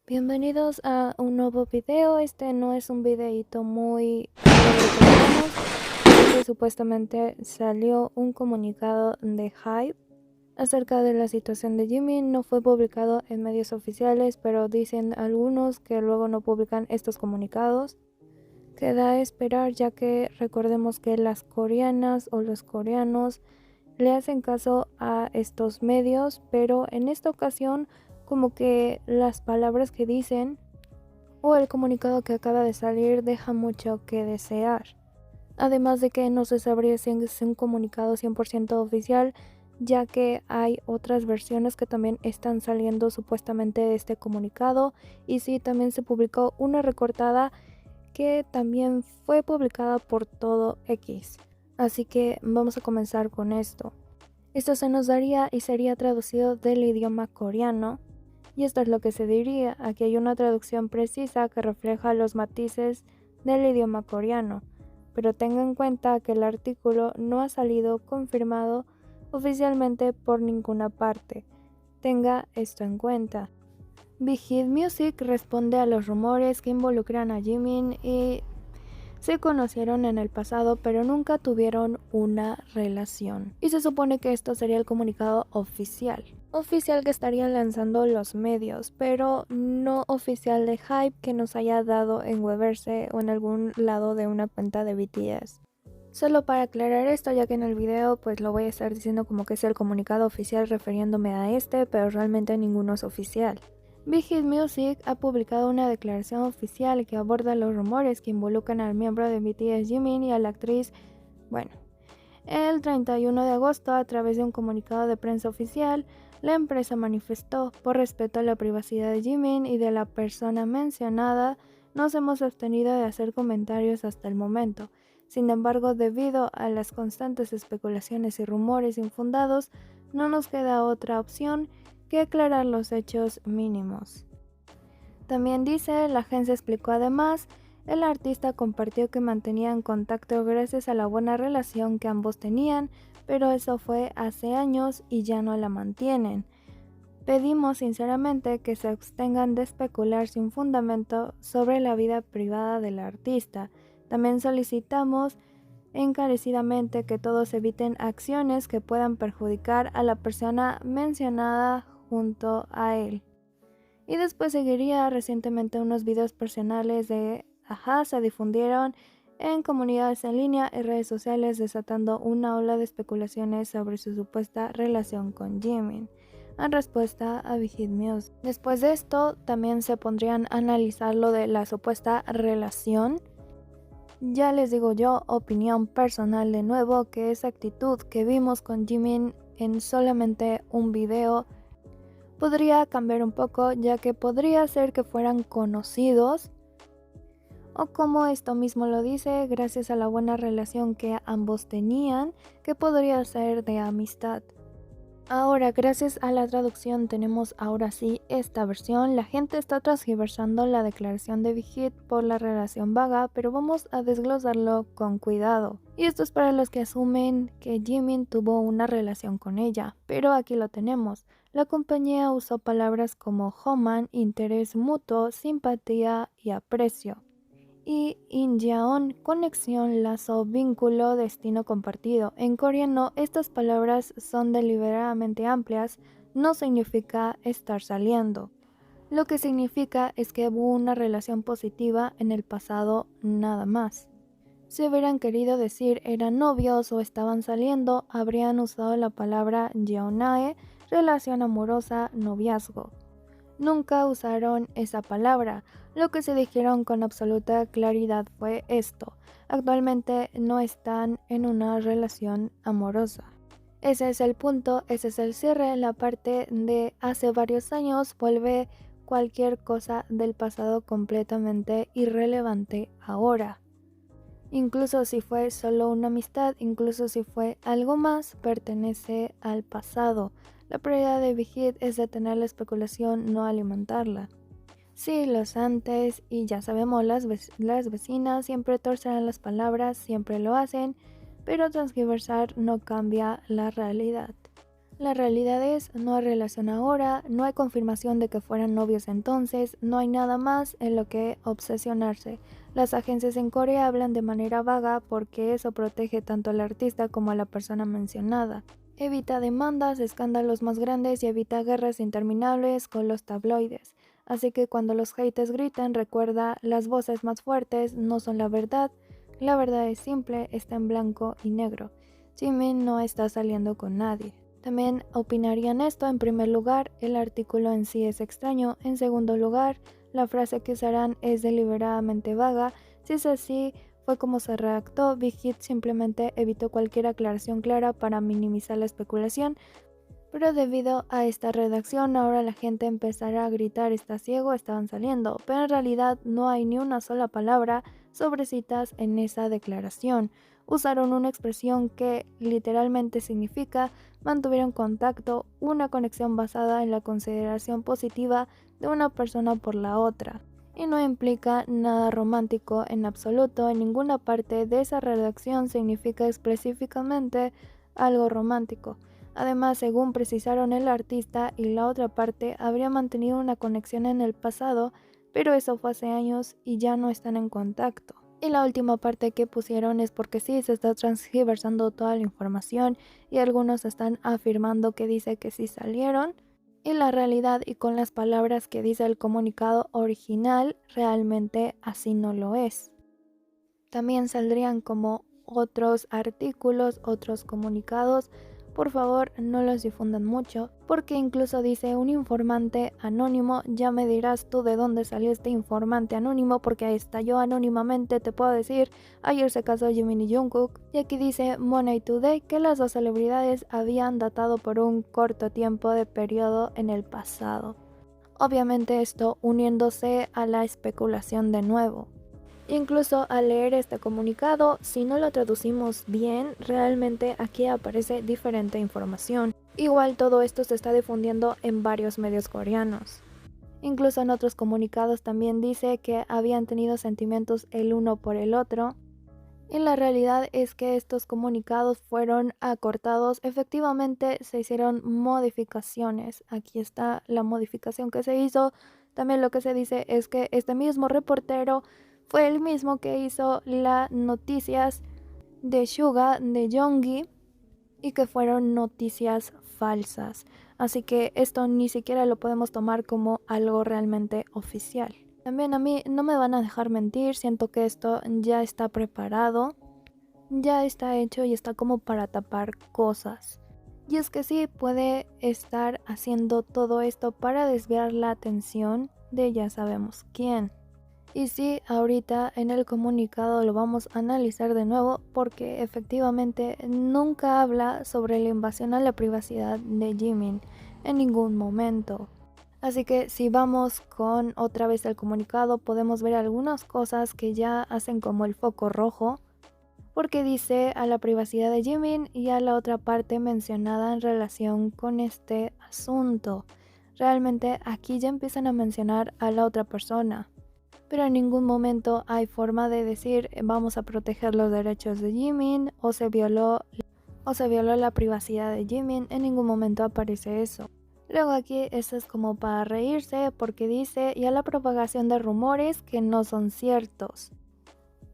Bienvenidos a un nuevo video. Este no es un videito muy alegre que digamos, porque supuestamente salió un comunicado de Hype acerca de la situación de Jimin. No fue publicado en medios oficiales, pero dicen algunos que luego no publican estos comunicados. Queda a esperar, ya que recordemos que las coreanas o los coreanos le hacen caso a estos medios, pero en esta ocasión como que las palabras que dicen o el comunicado que acaba de salir deja mucho que desear. Además de que no se sabría si es un comunicado 100% oficial, ya que hay otras versiones que también están saliendo supuestamente de este comunicado, y sí, también se publicó una recortada que también fue publicada por Todo X. Así que vamos a comenzar con esto. Esto se nos daría y sería traducido del idioma coreano, y esto es lo que se diría. Aquí hay una traducción precisa que refleja los matices del idioma coreano, pero tenga en cuenta que el artículo no ha salido confirmado oficialmente por ninguna parte. Tenga esto en cuenta. Big Hit Music responde a los rumores que involucran a Jimin y se conocieron en el pasado, pero nunca tuvieron una relación. Y se supone que esto sería el comunicado oficial que estarían lanzando los medios, pero no oficial de Hype que nos haya dado en Weverse o en algún lado de una cuenta de BTS. Solo para aclarar esto, ya que en el video pues lo voy a estar diciendo como que es el comunicado oficial refiriéndome a este, pero realmente ninguno es oficial. Big Hit Music ha publicado una declaración oficial que aborda los rumores que involucran al miembro de BTS Jimin y a la actriz, el 31 de agosto, a través de un comunicado de prensa oficial, la empresa manifestó: por respeto a la privacidad de Jimin y de la persona mencionada, nos hemos abstenido de hacer comentarios hasta el momento. Sin embargo, debido a las constantes especulaciones y rumores infundados, no nos queda otra opción que aclarar los hechos mínimos. También dice, la agencia explicó además, el artista compartió que mantenían contacto gracias a la buena relación que ambos tenían, pero eso fue hace años y ya no la mantienen. Pedimos sinceramente que se abstengan de especular sin fundamento sobre la vida privada del artista. También solicitamos encarecidamente que todos eviten acciones que puedan perjudicar a la persona mencionada junto a él. Y después seguiría: recientemente unos videos personales de Ajá se difundieron en comunidades en línea y redes sociales, desatando una ola de especulaciones sobre su supuesta relación con Jimin, en respuesta a Big Hit Music. Después de esto, también se pondrían a analizar lo de la supuesta relación. Ya les digo yo, opinión personal de nuevo, que esa actitud que vimos con Jimin en solamente un video podría cambiar un poco, ya que podría ser que fueran conocidos, o como esto mismo lo dice, gracias a la buena relación que ambos tenían, que podría ser de amistad. Ahora, gracias a la traducción tenemos ahora sí esta versión. La gente está transgiversando la declaración de Big Hit por la relación vaga, pero vamos a desglosarlo con cuidado. Y esto es para los que asumen que Jimin tuvo una relación con ella, pero aquí lo tenemos. La compañía usó palabras como homan, interés mutuo, simpatía y aprecio, y injaon, conexión, lazo, vínculo, destino compartido. En coreano, estas palabras son deliberadamente amplias, no significa estar saliendo. Lo que significa es que hubo una relación positiva en el pasado, nada más. Si hubieran querido decir eran novios o estaban saliendo, habrían usado la palabra jeonae, relación amorosa, noviazgo. Nunca usaron esa palabra. Lo que se dijeron con absoluta claridad fue esto: actualmente no están en una relación amorosa. Ese es el punto, ese es el cierre. La parte de hace varios años vuelve cualquier cosa del pasado completamente irrelevante ahora. Incluso si fue solo una amistad, incluso si fue algo más, pertenece al pasado. La prioridad de Big Hit es detener la especulación, no alimentarla. Sí, los antes, y ya sabemos, las vecinas siempre torcerán las palabras, siempre lo hacen, pero transgiversar no cambia la realidad. La realidad es, no hay relación ahora, no hay confirmación de que fueran novios entonces, no hay nada más en lo que obsesionarse. Las agencias en Corea hablan de manera vaga porque eso protege tanto al artista como a la persona mencionada. Evita demandas, escándalos más grandes y evita guerras interminables con los tabloides. Así que cuando los haters gritan, recuerda, las voces más fuertes no son la verdad es simple, está en blanco y negro. Jimin no está saliendo con nadie. También opinarían esto: en primer lugar, el artículo en sí es extraño; en segundo lugar, la frase que usarán es deliberadamente vaga. Si es así, fue como se redactó. Big Hit simplemente evitó cualquier aclaración clara para minimizar la especulación, pero debido a esta redacción ahora la gente empezará a gritar «está ciego, estaban saliendo», pero en realidad no hay ni una sola palabra sobre citas en esa declaración. Usaron una expresión que literalmente significa mantuvieron contacto, una conexión basada en la consideración positiva de una persona por la otra. Y no implica nada romántico en absoluto. En ninguna parte de esa redacción significa específicamente algo romántico. Además, según precisaron, el artista y la otra parte habrían mantenido una conexión en el pasado, pero eso fue hace años y ya no están en contacto. Y la última parte que pusieron es porque sí, se está transgiversando toda la información y algunos están afirmando que dice que sí salieron. Y la realidad, y con las palabras que dice el comunicado original, realmente así no lo es. También saldrían como otros artículos, otros comunicados. Por favor, no los difundan mucho, porque incluso dice un informante anónimo. Ya me dirás tú de dónde salió este informante anónimo, porque ahí está yo anónimamente, te puedo decir. Ayer se casó Jimin y Jungkook, y aquí dice Money Today que las dos celebridades habían datado por un corto tiempo de periodo en el pasado. Obviamente esto uniéndose a la especulación de nuevo. Incluso al leer este comunicado, si no lo traducimos bien, realmente aquí aparece diferente información. Igual todo esto se está difundiendo en varios medios coreanos. Incluso en otros comunicados también dice que habían tenido sentimientos el uno por el otro. Y la realidad es que estos comunicados fueron acortados. Efectivamente se hicieron modificaciones. Aquí está la modificación que se hizo. También lo que se dice es que este mismo reportero fue el mismo que hizo las noticias de Suga, de Yoongi, y que fueron noticias falsas. Así que esto ni siquiera lo podemos tomar como algo realmente oficial. También a mí no me van a dejar mentir, siento que esto ya está preparado, ya está hecho y está como para tapar cosas. Y es que sí, puede estar haciendo todo esto para desviar la atención de ya sabemos quién. Y sí, ahorita en el comunicado lo vamos a analizar de nuevo porque efectivamente nunca habla sobre la invasión a la privacidad de Jimin en ningún momento. Así que si vamos con otra vez el comunicado, podemos ver algunas cosas que ya hacen como el foco rojo, porque dice a la privacidad de Jimin y a la otra parte mencionada en relación con este asunto. Realmente aquí ya empiezan a mencionar a la otra persona, pero en ningún momento hay forma de decir vamos a proteger los derechos de Jimin o se violó la privacidad de Jimin. En ningún momento aparece eso. Luego aquí esto es como para reírse porque dice y a la propagación de rumores que no son ciertos.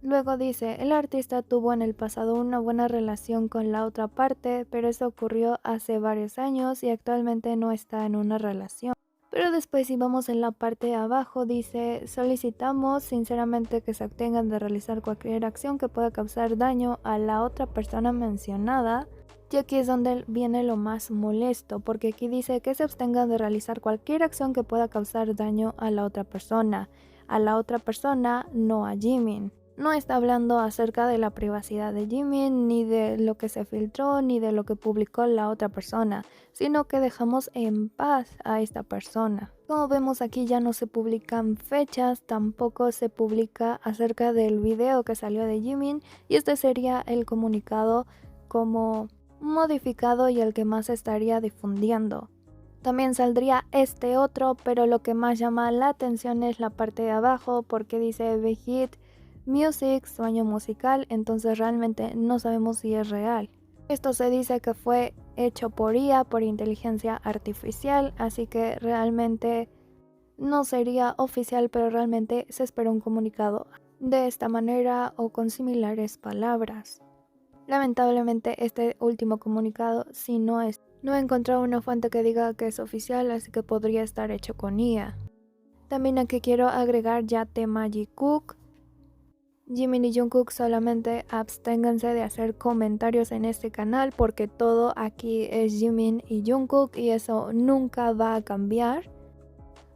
Luego dice, el artista tuvo en el pasado una buena relación con la otra parte, pero eso ocurrió hace varios años y actualmente no está en una relación. Pero después si vamos en la parte de abajo dice, solicitamos sinceramente que se abstengan de realizar cualquier acción que pueda causar daño a la otra persona mencionada. Y aquí es donde viene lo más molesto, porque aquí dice que se abstengan de realizar cualquier acción que pueda causar daño a la otra persona, no a Jimin. No está hablando acerca de la privacidad de Jimin, ni de lo que se filtró, ni de lo que publicó la otra persona, sino que dejamos en paz a esta persona. Como vemos aquí ya no se publican fechas, tampoco se publica acerca del video que salió de Jimin, y este sería el comunicado como modificado y el que más estaría difundiendo. También saldría este otro, pero lo que más llama la atención es la parte de abajo, porque dice Big Hit Music, sueño musical, entonces realmente no sabemos si es real. Esto se dice que fue hecho por IA, por inteligencia artificial, así que realmente no sería oficial, pero realmente se espera un comunicado de esta manera o con similares palabras. Lamentablemente este último comunicado sí no es. No he encontrado una fuente que diga que es oficial, así que podría estar hecho con IA. También aquí quiero agregar ya tema Jungkook. Jimin y Jungkook, solamente absténganse de hacer comentarios en este canal porque todo aquí es Jimin y Jungkook y eso nunca va a cambiar.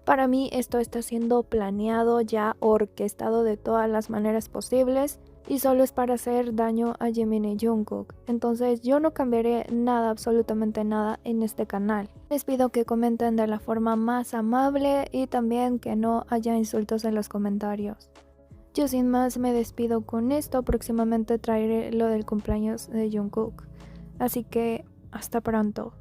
Para mí esto está siendo planeado, ya orquestado de todas las maneras posibles y solo es para hacer daño a Jimin y Jungkook. Entonces yo no cambiaré nada, absolutamente nada en este canal. Les pido que comenten de la forma más amable y también que no haya insultos en los comentarios. Yo sin más me despido con esto, próximamente traeré lo del cumpleaños de Jungkook. Así que hasta pronto.